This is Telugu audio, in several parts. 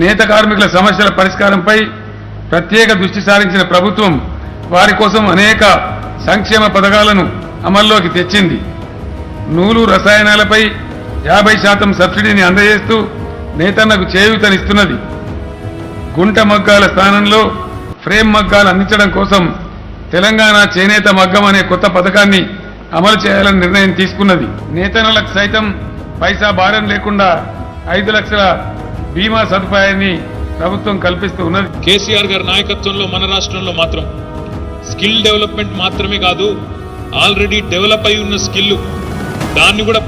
నేత కార్మికుల సమస్యల పరిష్కారంపై ప్రత్యేక దృష్టి సారించిన ప్రభుత్వం వారి కోసం అనేక సంక్షేమ పథకాలను అమల్లోకి తెచ్చింది. నూలు రసాయనాలపై 50% సబ్సిడీని అందజేస్తూ నేతన్నకు చేయూతనిస్తున్నది. గుంట మగ్గాల స్థానంలో ఫ్రేమ్ మగ్గాలు అందించడం కోసం తెలంగాణ చేనేత మగ్గం అనే కొత్త పథకాన్ని అమలు చేయాలని నిర్ణయం తీసుకున్నది. నేతన్నలకు సైతం పైసా భారం లేకుండా 5 లక్షల బీమా సదుపాయాన్ని ప్రభుత్వం కల్పిస్తూ ఉన్నది. కేసీఆర్ గారి నాయకత్వంలో మన రాష్ట్రంలో మాత్రం స్కిల్ డెవలప్మెంట్ మాత్రమే కాదు, ఆల్రెడీ డెవలప్ అయి ఉన్న స్కిల్ దాన్ని కూడా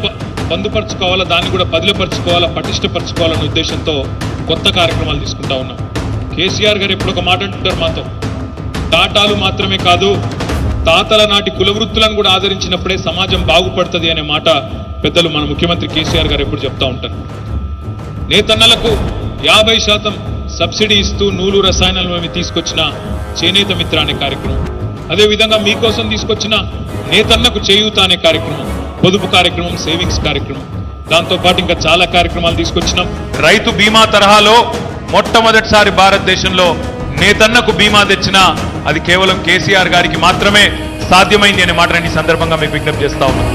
పొందుపరచుకోవాలా, దాన్ని కూడా పదిలపరచుకోవాలా, పటిష్టపరచుకోవాలనే ఉద్దేశంతో కొత్త కార్యక్రమాలు తీసుకుంటా ఉన్నాం. కేసీఆర్ గారు ఎప్పుడు ఒక మాట అంటుంటారు మాతో, టాటాలు మాత్రమే కాదు తాతల నాటి కులవృత్తులను కూడా ఆదరించినప్పుడే సమాజం బాగుపడుతుంది అనే మాట పెద్దలు మన ముఖ్యమంత్రి కేసీఆర్ గారు ఎప్పుడు చెప్తా ఉంటారు. నేతన్నలకు 50% సబ్సిడీ ఇస్తూ నూలు రసాయనాలు మేము తీసుకొచ్చిన చేనేత మిత్ర అనే కార్యక్రమం, అదేవిధంగా మీకోసం తీసుకొచ్చిన నేతన్నకు చేయూత అనే కార్యక్రమం, పొదుపు కార్యక్రమం, సేవింగ్స్ కార్యక్రమం, దాంతోపాటు ఇంకా చాలా కార్యక్రమాలు తీసుకొచ్చినాం. రైతు బీమా తరహాలో మొట్టమొదటిసారి భారతదేశంలో నేతన్నకు బీమా తెచ్చినా అది కేవలం కేసీఆర్ గారికి మాత్రమే సాధ్యమైంది అనే మాటని ఈ సందర్భంగా మీకు విజ్ఞప్తి చేస్తా ఉన్నాం.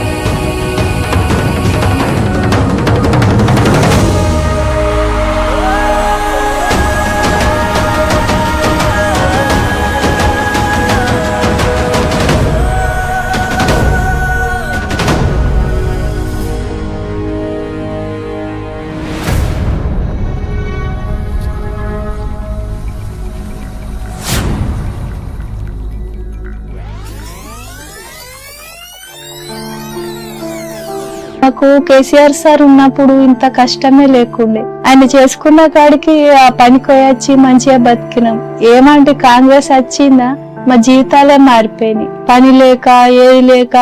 నాకు కేసీఆర్ సార్ ఉన్నప్పుడు ఇంత కష్టమే లేకుండే. ఆయన చేసుకున్న కాడికి ఆ పనికి వచ్చి మంచిగా బతికినాం. ఏమంటే కాంగ్రెస్ వచ్చిందా మా జీవితాలే మారిపోయినాయి. పని లేక ఏది లేక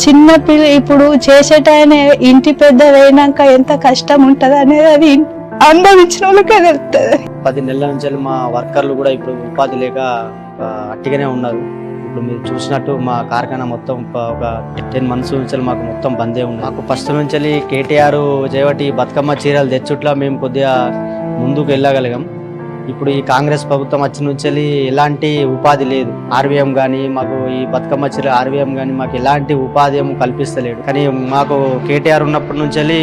చిన్న పిల్ల ఇప్పుడు చేసేటాయన ఇంటి పెద్ద వేయినాక ఎంత కష్టం ఉంటది అనేది అది అనుభవించిన వాళ్ళకే తెలుస్తుంది. 10 నెలల నుంచి మా వర్కర్లు కూడా ఇప్పుడు ఉపాధి లేక అట్టిగానే ఉన్నారు. ఇప్పుడు మీరు చూసినట్టు మా కార్ఖానా మొత్తం ఒక 10 months నుంచి మాకు మొత్తం బందే ఉంది. మాకు ఫస్ట్ నుంచి కేటీఆర్ చేయబట్టి బతుకమ్మ చీరలు తెచ్చుట్లా మేము కొద్దిగా ముందుకు వెళ్ళగలిగాం. ఇప్పుడు ఈ కాంగ్రెస్ ప్రభుత్వం వచ్చిన నుంచి ఎలాంటి ఉపాధి లేదు. ఆర్వీఎం కానీ మాకు ఈ బతుకమ్మ చీర ఆర్వీఎం కానీ మాకు ఎలాంటి ఉపాధి ఏమో కల్పిస్తలేడు. కానీ మాకు కేటీఆర్ ఉన్నప్పటి నుంచి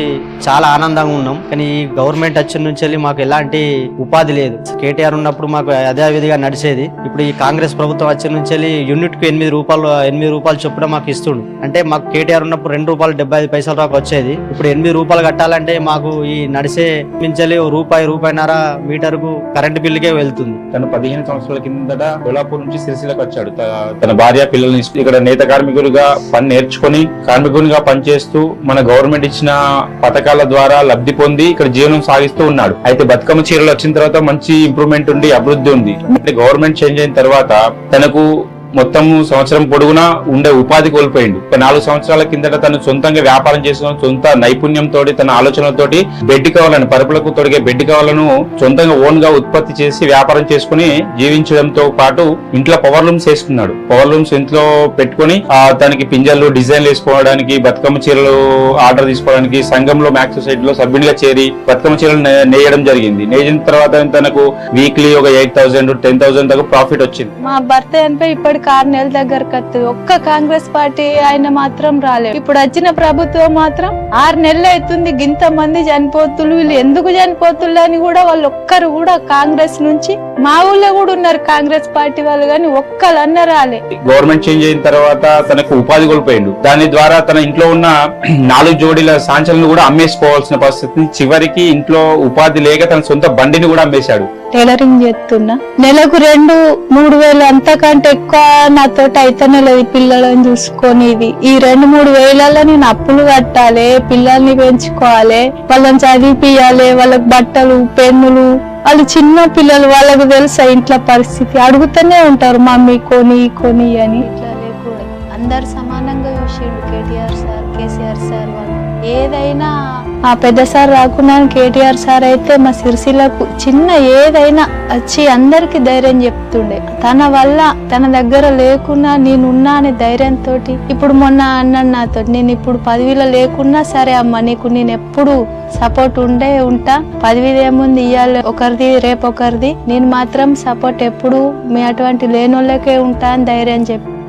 చాలా ఆనందంగా ఉన్నాం. కానీ ఈ గవర్నమెంట్ వచ్చిన నుంచి మాకు ఎలాంటి ఉపాధి లేదు. కేటీఆర్ ఉన్నప్పుడు మాకు యథావిధిగా నడిచేది. ఇప్పుడు ఈ కాంగ్రెస్ ప్రభుత్వం వచ్చిన నుంచి యూనిట్ కు 8 రూపాయలు చొప్పున మాకు ఇస్తుండు. అంటే మాకు కేటీఆర్ ఉన్నప్పుడు ₹2.75 దాకా వచ్చేది. ఇప్పుడు ₹8 కట్టాలంటే మాకు ఈ నడిచే నుంచి రూపాయిన్నర మీటర్కు కరెంట్ బిల్లుకే వెళ్తుంది. తను 15 సంవత్సరాల కిందట కొల్లాపూర్ నుంచి సిరిసిల్లకు వచ్చాడు. తన భార్య పిల్లల్ని ఇక్కడ నేత కార్మికులుగా పని నేర్చుకుని కార్మికునిగా పనిచేస్తూ మన గవర్నమెంట్ ఇచ్చిన పథకాల ద్వారా లబ్ధి పొంది ఇక్కడ జీవనం సాగిస్తూ ఉన్నాడు. అయితే బతుకమ్మ చీరలు వచ్చిన తర్వాత మంచి ఇంప్రూవ్మెంట్ ఉంది, అభివృద్ధి ఉంది. అంటే గవర్నమెంట్ చేంజ్ అయిన తర్వాత తనకు మొత్తం సంవత్సరం పొడుగునా ఉండే ఉపాధి కోల్పోయింది. 4 సంవత్సరాల కిందట తను సొంతంగా వ్యాపారం చేసుకుని సొంత నైపుణ్యంతో తన ఆలోచనలతోటి బెడ్ కావాలని పరుపులకు తొడిగే బెడ్ కావాలను సొంతంగా ఓన్ గా ఉత్పత్తి చేసి వ్యాపారం చేసుకుని జీవించడంతో పాటు ఇంట్లో పవర్ లూమ్స్ వేసుకున్నాడు. పవర్ లూమ్స్ ఇంట్లో పెట్టుకుని తనకి పింజాలు డిజైన్లు వేసుకోవడానికి, బతుకమ్మ చీరలు ఆర్డర్ తీసుకోవడానికి సంఘంలో మ్యాక్స్ సొసైటీ లో సభ్యునిగా చేరి బతుకమ్మ చీరలు నేయడం జరిగింది. నేసిన తర్వాత తనకు వీక్లీ ఒక 8,000 10,000 దాకా ప్రాఫిట్ వచ్చింది. మా భర్త ఇప్పటికి 6 నెలల దగ్గరకు వస్తుంది. ఒక్క కాంగ్రెస్ పార్టీ ఆయన మాత్రం రాలేదు. ఇప్పుడు వచ్చిన ప్రభుత్వం మాత్రం 6 నెలలు అవుతుంది. ఇంత మంది చనిపోతులు, వీళ్ళు ఎందుకు చనిపోతులు అని కూడా వాళ్ళు ఒక్కరు కూడా కాంగ్రెస్ నుంచి, మా ఊళ్ళో కూడా ఉన్నారు కాంగ్రెస్ పార్టీ వాళ్ళు, కానీ ఒక్కళ్ళన్న రాలే. గవర్నమెంట్ చేంజ్ అయిన తర్వాత తనకు ఉపాధి కోల్పోయిండు. దాని ద్వారా తన ఇంట్లో ఉన్న 4 జోడీల సాంచలను కూడా అమ్మేసుకోవాల్సిన పరిస్థితి. చివరికి ఇంట్లో ఉపాధి లేక తన సొంత బండిని కూడా అమ్మేశాడు. టైలరింగ్ చేస్తున్నా. నెలకు 2-3 వేలు అంతకంటే ఎక్కువ నాతో అయితేనే లేదు పిల్లలను చూసుకొనిది. ఈ 2-3 వేలలో నేను అప్పులు కట్టాలి, పిల్లల్ని పెంచుకోవాలి, వాళ్ళని చదివిపియాలి, వాళ్ళకి బట్టలు పెన్నులు. వాళ్ళు చిన్న పిల్లలు, వాళ్ళకి తెలుసా ఇంట్లో పరిస్థితి, అడుగుతూనే ఉంటారు మమ్మీ కొని అని. ఇట్లా లేకూడదు. అందరు సమానంగా చూసిండు కేటీఆర్ సార్, కేసీఆర్ సార్ వాళ్ళు. ఏదైనా ఆ పెద్ద సార్ రాకున్నా కేటీఆర్ సార్ అయితే మా సిరిసిల్లకు చిన్న ఏదైనా వచ్చి అందరికి ధైర్యం చెప్తుండే. తన వల్ల తన దగ్గర లేకున్నా నేనున్నా అనే ధైర్యంతో ఇప్పుడు మొన్న అన్నాడు నాతో, నేను ఇప్పుడు పదవిలో లేకున్నా సరే అమ్మ నీకు నేను ఎప్పుడు సపోర్ట్ ఉంటా, పదవి ఏముంది ఇయ్యాలి ఒకరిది రేపు ఒకరిది, నేను మాత్రం సపోర్ట్ ఎప్పుడు మీ అటువంటి లేనోళ్ళకే ఉంటా అని ధైర్యం చెప్పి